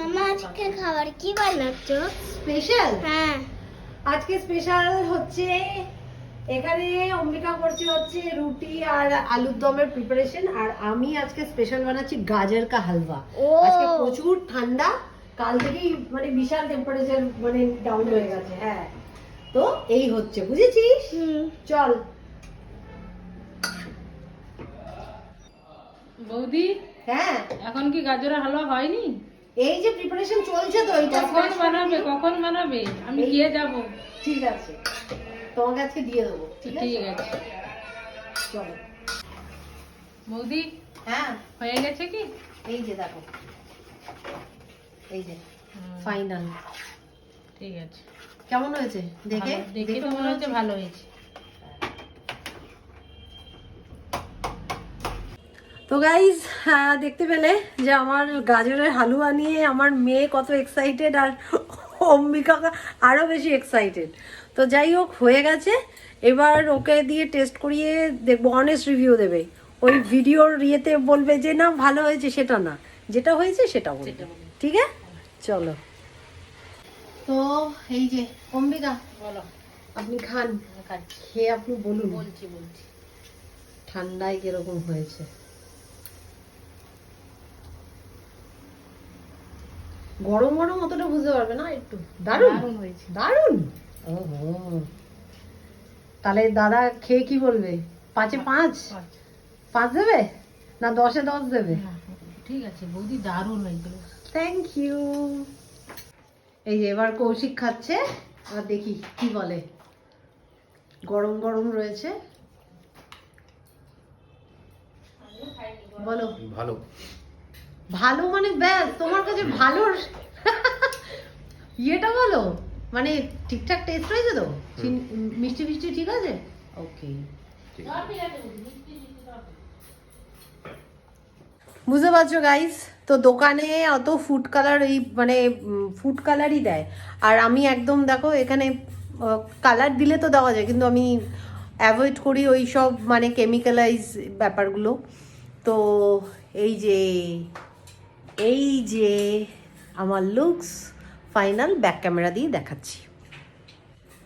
মামা আজকে খাবার কি বানাচ্ছ? স্পেশাল? হ্যাঁ, আজকে স্পেশাল হচ্ছে এখানে অম্বিকা করছে হচ্ছে রুটি আর আলুর দমের প্রিপারেশন, আর আমি আজকে স্পেশাল বানাচ্ছি গাজর কা হালুয়া। ও। আজকে প্রচুর ঠান্ডা, কাল থেকেই মানে বিশাল টেম্পারেচার মানে ডাউন হয়ে গেছে। হ্যাঁ, তো এই হচ্ছে, বুঝেছিস? চল। বৌদি, হ্যাঁ, এখন কি গাজরের হালুয়া হয়নি? এই যে প্রিপারেশন চলছে তো, এটা কখন বানাবে? আমি গিয়ে যাব। ঠিক আছে, তোমাকে আজকে দিয়ে দেবো। ঠিক ঠিক আছে, আছে। চলো। বৌদি, হ্যাঁ, হয়ে গেছে কি? এই যে দেখো, এই যে ফাইনাল। ঠিক আছে। কেমন হয়েছে দেখে? দেখে তো মনে হচ্ছে ভালো হয়েছে। তো গাইজ, দেখতে পেলে যে আমার গাজরের হালুয়া নিয়ে আমার মেয়ে কত এক্সাইটেড, আর অম্বিকা আরও বেশি এক্সাইটেড। তো যাই হোক, হয়ে গেছে। এবার ওকে দিয়ে টেস্ট করিয়ে দেখবো, অনেস্ট রিভিউ দেবে। ওই ভিডিওর ইয়েতে বলবে যে না ভালো হয়েছে, সেটা না, যেটা হয়েছে সেটা বলবে। ঠিক আছে, চলো। তো এই যে অম্বিকা, বলো। আপনি খান, খেয়ে আপনি বলুন বলছি। ঠান্ডায় কিরকম হয়েছে। গরম গরম অতটা বুঝতে পারবে না, একটু দারুণ হয়েছে। দারুণ। ওহো, তাহলে দাদা খেয়ে কি বলবে? 5-এ 5 দেবে না 10-এ 10 দেবে? ঠিক আছে বৌদি, দারুণ হয়েছিল। Thank you. এই যে এবার কৌশিক খাচ্ছে, আর দেখি কি বলে। গরম গরম রয়েছে, বলো। ভালো। ভালো মানে ব্যাস, তোমার কাছে ভালো ইয়েটা বলো, মানে ঠিকঠাক টেস্ট হয়েছে তো? মিষ্টি মিষ্টি ঠিক আছে? ওকে, বুঝতে পারছো গাইস? তো দোকানে অত ফুড কালার, এই মানে ফুড কালারই দেয়, আর আমি একদম দেখো এখানে কালার দিলে তো দেওয়া যায়, কিন্তু আমি অ্যাভয়েড করি ওই সব মানে কেমিক্যালাইজ ব্যাপারগুলো। তো এই যে আমার লুকস ফাইনাল ব্যাক ক্যামেরা দিয়ে দেখাচ্ছি।